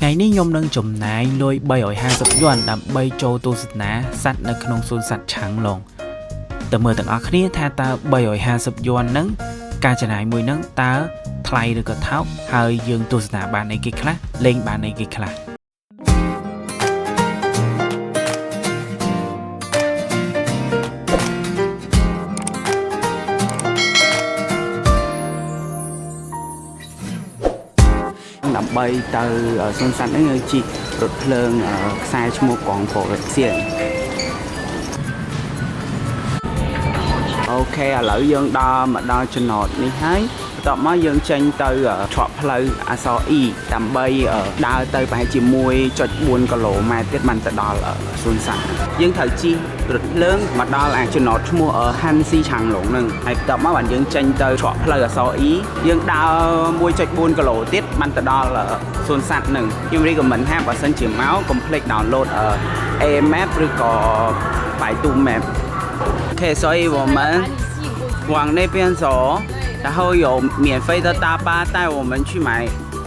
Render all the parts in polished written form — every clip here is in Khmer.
ថ្ងៃនេះខ្ញុំនឹងចំណាយលុយ350យួនដើម្បីចូលទស្សនាសត្វនៅក្នុងសួនសត្វឆាំងឡុងតើមើលទាំងអស់គ្នាថាតើ350យួនហ្នឹងការចំណាយមួយហ្នឹងតើថ្លៃឬក៏ថោកហើយយើងទស្សនាបានអីគេខ្លះលេងបានអីគេខ្លះដើម្បីទៅសួនសត្វនេះយើងជិះរថភ្លើងខ្សែឈ្មោះកងប្រវត្តិសៀងអូខេឥឡូវយើងដល់មកដល់ចំណតនេះហើយបន្ទាប់មកយើងចេញទៅច្រកផ្លូវអក្សរ E ដើម្បីដើរទៅប្រហែលជា 1.4 គីឡូម៉ែត្រទៀតបានទៅដល់សួនសត្វយើងត្រូវជិះរថភ្លើងមកដល់ចំណតឈ្មោះហាន់ស៊ីឆាំងឡុងហ្នឹងហើយបន្ទាប់មកបានយើងចេញទៅច្រកផ្លូវអក្សរ E យើងដើរ 1.4 គីឡូទៀតបានទៅដល់សួនសត្វហ្នឹងខ្ញុំរីកមិនថាបើសិនជាមកកុំភ្លេច download AMap ឬក៏百度Map OK所以我们往那边走然后有免费的大巴带我们去买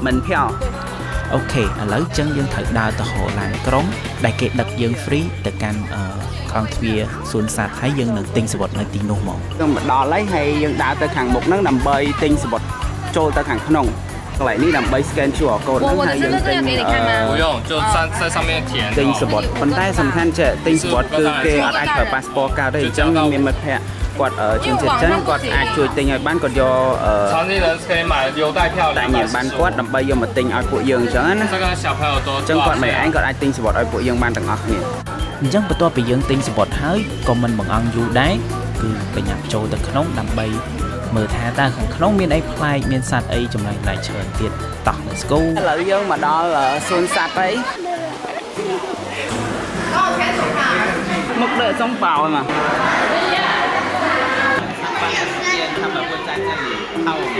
门票អូខេឥឡូវចឹងយើងត្រូវដើរទៅហោឡានក្រុងដែលគេដឹកយើង free ទៅកាន់ក្រងទ្វារសួនសត្វហើយយើងនឹងទិញសវត្ថនៅទីនោះមកយើងមកដល់ហើយយើងដើរទៅខាងមុខហ្នឹងដើម្បីទិញសវត្ថចូលទៅខាងក្នុងកន្លែងនេះដើម្បី scan QR code ហ្នឹងហើយយើងទិញ不用就在上面填ទិញសវត្ថប៉ុន្តែសំខាន់ចេះទិញសវត្ថគឺគេអត់អាចប្រើ passport កើតទេអញ្ចឹងមានមិត្តភ័ក្តិគាត់ជនជាតិចិនគាត់អាចជួយទិញឲ្យបានគាត់យក常年人可以买邮带票តែញ៉ាំបានគាត់ដើម្បីយកមកទិញឲ្យពួកយើងអញ្ចឹងណា这个小朋友都អញ្ចឹងគាត់មិនឯងគាត់អាចទិញសវត្ថឲ្យពួកយើងបានទាំងអស់គ្នាអញ្ចឹងបន្ទាប់ពីយើងទិញសវត្ថហើយក៏មិនបង្អង់យូរដែរគឺប្រញាប់ចូលទៅក្នុងដើម្បីមើលថាតើខាងក្នុងមានអីប្លែកមានសត្វអីចម្លែកៗច្រើនទៀតតោះ let's go ឥឡូវយើងមកដល់សួនសត្វហើយមកđợi xong bảo rồi mà他们会在这里看我们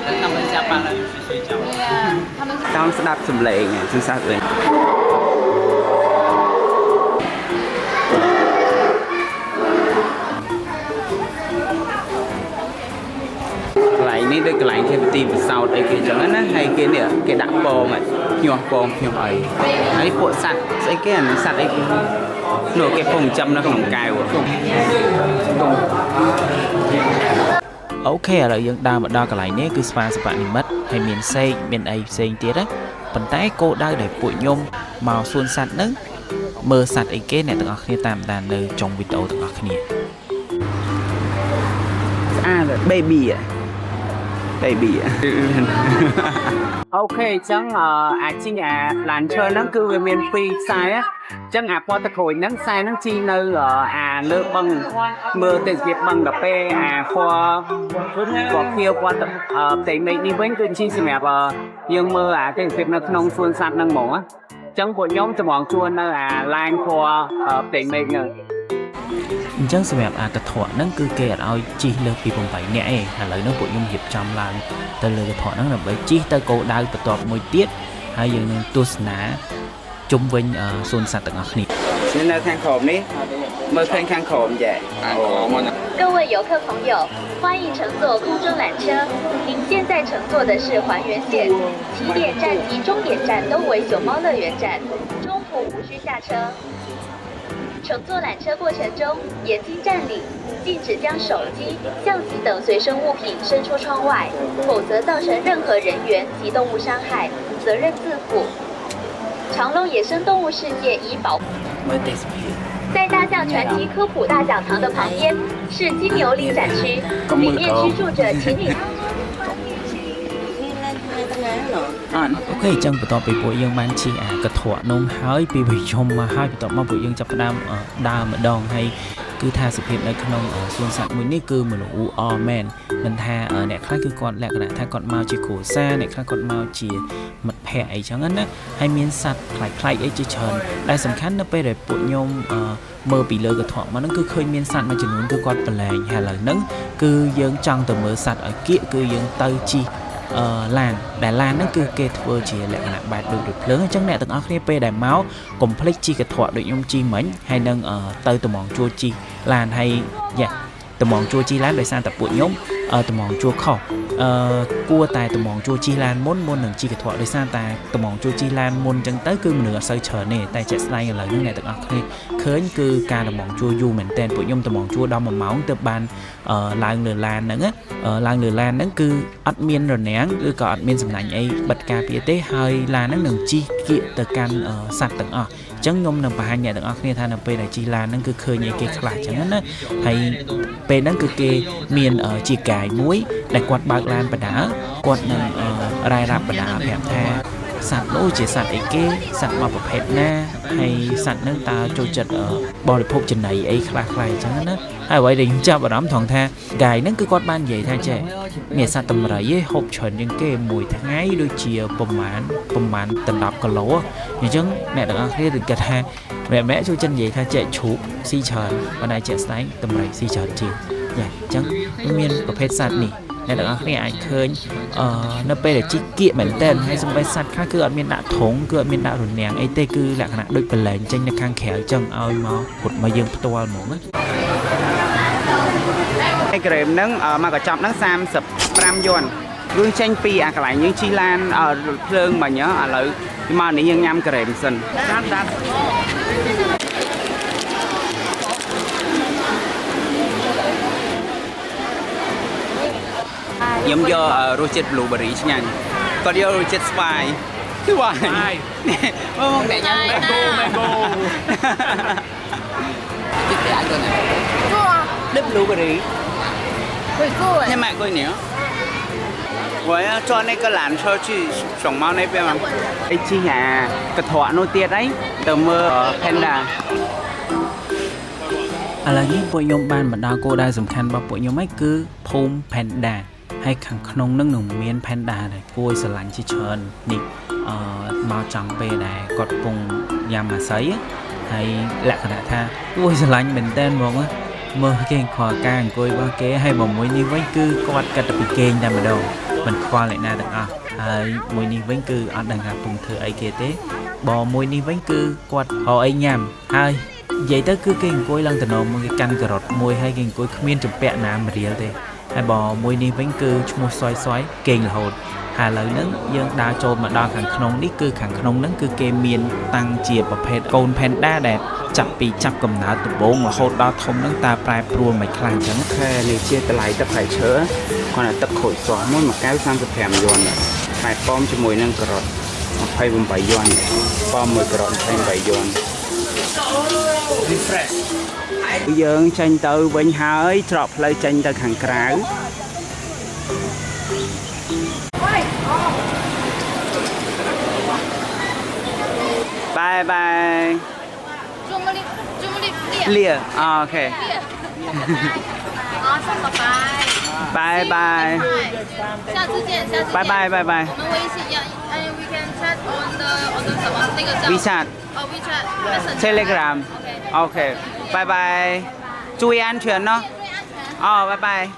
等他们下班了就去睡觉他们ស្ដាប់សំឡេងសួនសត្វវិញកន្លែងនេះដូចកន្លែងគេទីពិសោធន៍អីគេអញ្ចឹងណាហើយគេនេះគេដាក់ពងញាស់ពងខ្ញុំអីហើយពួកសត្វស្អីគេអានេះសត្វអីគេនោះគេពងចាំនៅក្នុងកែវអូខេឥឡូវយើងដើរមកដល់កន្លែងនេះគឺស្វាសិប្បនិមិត្តហើយមានសេកមានអីផ្សេងទៀតណាប៉ុន្តែគោលដៅដែលពួកខ្ញុំមកសួនសត្វហ្នឹងមើលសត្វអីគេអ្នកទាំងអស់គ្នាតាមដាននៅចុងវីដេអូទាំងអស់គ្នាbaby អូខេអញ្ចឹងអាចជីងឡានឈើហ្នឹងគឺវាមាន2ខ្សែអញ្ចឹងពណ៌ទឹកក្រូចហ្នឹងខ្សែហ្នឹងជីងនៅលើបឹងមើលទេសភាពបឹងដល់ពេលពណ៌ខៀវពណ៌ផ្ទៃមេឃនេះវិញគឺជីងសម្រាប់យើងមើលទេសភាពនៅក្នុងសួនសត្វហ្នឹងហ្មងអញ្ចឹងពួកខ្ញុំតម្រង់ជួននៅឡាញពណ៌ផ្ទៃមេឃហ្នឹងអញ្ចឹងសម្រាប់កថៈហ្នឹងគឺគេអត់ឲ្យជីកលើសពី8នាក់ឯងឥឡូវហ្នឹងពួកខ្ញុំរៀបចំឡើងទៅលើកថៈហ្នឹងដើម្បីជីកទៅគោលដៅបន្ទាប់មួយទៀតហើយយើងនឹងទស្សនាជុំវិញសួនសត្វទាំងអស់គ្នានៅខាងក្រោមនេះមើលឃើញខាងក្រោមចា各位游客朋友，欢迎乘坐空中缆车。您现在乘坐的是环原线，起点站及终点站都为熊猫乐园站，中途无需下车。乘坐缆车过程中，严禁站立，禁止将手机、相机等随身物品伸出窗外，否则造成任何人员及动物伤害，责任自负。长隆野生动物世界已保护。在大象传奇科普大讲堂的旁边是金牛力展区，里面居住着秦岭。អូខេអញ្ចឹងបន្ទាប់ពីពួកយើងបានជិះកថៈនំហើយពីប្រជុំមកហើយបន្ទាប់មកពួកយើងចាប់ផ្ដើមដើរម្ដងហើយគឺថាសភាពនៅក្នុងសួនសត្វមួយនេះគឺមនុស្សអ៊ូអរមែនមិនថាអ្នកខ្លះគឺគាត់លក្ខណៈថាគាត់មកជាគ្រួសារអ្នកខ្លះគាត់មកជាមិត្តភ័ក្តិអីចឹងណាហើយមានសត្វប្លែកៗអីជាច្រើនដែលសំខាន់នៅពេលដែលពួកខ្ញុំមើលពីលើកថៈមកហ្នឹងគឺឃើញមានសត្វមួយចំនួនគឺគាត់ប្រឡែងហើយឥឡូវហ្នឹងគឺយើងចង់ទៅមើលសត្វឲ្យគៀកគឺយើងទៅជិះឡានដែលឡានហ្នឹងគឺគេធ្វើជាលក្ខណៈបែបដូចរថភ្លើងអញ្ចឹងអ្នកទាំងអស់គ្នាពេលដែលមកកុំភ្លេចជិះកថៈដូចខ្ញុំជិះមិញហើយនឹងទៅត្មងជួលជិះឡានហើយយ៉ា តំងជួជីឡានដោយសារតែពួកខ្ញុំតំងជួខុសគួរតែតំងជួជីឡានមុននឹងជីកធដោយសារតែតំងជួជីឡានមុនអញ្ចឹងទៅគឺមនុស្សអត់សូវច្រើនទេតែជាក់ស្ដែងឥឡូវនេះអ្នកទាំងអស់គ្នាឃើញគឺការតំងជួយូរមែនតើពួកខ្ញុំតំងជួដល់1ម៉ោងទៅបានឡើងលើឡានហ្នឹងឡើងលើឡានហ្នឹងគឺអត់មានរនាំងឬក៏អត់មានសំណាញ់អីបិទការពារទេហើយឡានហ្នឹងនឹងជិះគៀកទៅកាន់សត្វទាំងអស់អញ្ចឹងខ្ញុំនឹងបង្ហាញអ្នកទាំងអស់គ្នាថានៅពេលដែលជិះឡានហ្នឹងគឺឃើញអីគេខ្លះអញ្ចឹងណាហើយពេលហ្នឹងគឺគេមានជាកាយមួយដែលគាត់បើកឡានបដាគាត់នឹងរ៉ាយរ៉ាប់បដាប្រាប់ថាសត្វនោះជាសត្វអីគេសត្វមកប្រភេទណាហើយសត្វហ្នឹងតើចូលចិត្តបរិភោគចំណីអីខ្លះៗអញ្ចឹងណាហើយអ្វីដែលខ្ញុំចាប់អារម្មណ៍ត្រង់ថាកាយហ្នឹងគឺគាត់បាននិយាយថាចេះមានសត្វតម្រៃហូបច្រើនជាងគេមួយថ្ងៃដូចជាប្រមាណ10គីឡូអញ្ចឹងអ្នកទាំងអស់គ្នាគឺគិតថាម្នាក់ចូលចិត្តនិយាយថាចេះជ្រូកស៊ីច្រើនប៉ុន្តែជាក់ស្ដែងតម្រៃស៊ីច្រើនជាងយ៉ាអញ្ចឹងមានប្រភេទសត្វនេះអ្នកទាំងអស់គ្នាអាចឃើញនៅពេលដែលជីកគៀកមែនតើហើយសំបីសត្វខ្លះគឺអត់មានដាក់ធុងគឺអត់មានដាក់រនាំងអីទេគឺលក្ខណៈដូចប្រឡែងចេញនៅខាងក្រៅអញ្ចឹងឲ្យមកពុតមកយើងផ្ទាល់ហ្មងណាឯក្រែមហ្នឹងមកកញ្ចប់ហ្នឹង35យួនយើងចេញពីអាកន្លែងយើងជីឡានភ្លើងមិញឥឡូវមកនេះយើងញ៉ាំក្រែមសិនដាត់ខ្ញុំយករសជាតិ blueberry ឆ្ងាញ់គាត់យករសជាតិស្វាយគឺវាយមកអ្នកញ៉ាំ mango ចិត្តតែអាចទៅណាដឹក blueberry nhưng mà coi nhớ với cho nên cái làn sơ chi sống mau này phải không ấy chi nhà cái thọ nô tiệt đấy từ mưa panda ឥឡូវនេះពួកខ្ញុំបានបណ្ដាគោលដៅសំខាន់របស់ពួកខ្ញុំហ្នឹងគឺភូមិ Panda ហើយខាងក្នុងនឹងមាន Panda ដែលគួរស្រឡាញ់ជាច្រើននេះមកចំពេលដែលគាត់កំពុងញ៉ាំអាស័យហើយលក្ខណៈថាគួរស្រឡាញ់មែនតើហ្មងមើលគេខកការអង្គុយរបស់គេហើយបើមួយនេះវិញគឺគាត់កាត់ទៅពីគេងតែម្ដងមិនខ្វល់អ្នកណាទាំងអស់ហើយមួយនេះវិញគឺអត់ដឹងថាពុំធ្វើអីគេទេបើមួយនេះវិញគឺគាត់រកអីញ៉ាំហើយនិយាយទៅគឺគេអង្គុយឡើងតំណមកគេកាន់ការ៉ុតមួយហើយគេអង្គុយគ្មានចម្ពាក់ណាមរៀលទេហើយបើមួយនេះវិញគឺឈ្មោះសយគេងរហូតហើយឥឡូវហ្នឹងយើងដើរចូលមកដល់ខាងក្នុងនេះគឺខាងក្នុងហ្នឹងគឺគេមានតាំងជាប្រភេទកូន Panda ដែលចាប់កំណើតដំបូងរហូតដល់ធំហ្នឹងតើប្រែប្រួលមិនខ្លាំងអញ្ចឹងខែនេះជាតម្លៃទឹកផ្លែឈើគាត់តែទឹកក្រូចសោះមួយកែវ35យួនផ្លែប៉ោមជាមួយនឹងការ៉ុត28យួនប៉ោមមួយការ៉ុត28យួន refresh យើងចេញទៅវិញហើយច្រកផ្លូវចេញទៅខាងក្រៅបាយបាយเลี่ยโอเค拜拜下次见拜拜拜拜我们微信要we can chat on the 什么那个叫 WeChat WeChat Telegram OK 拜拜注意安全เนาะ拜拜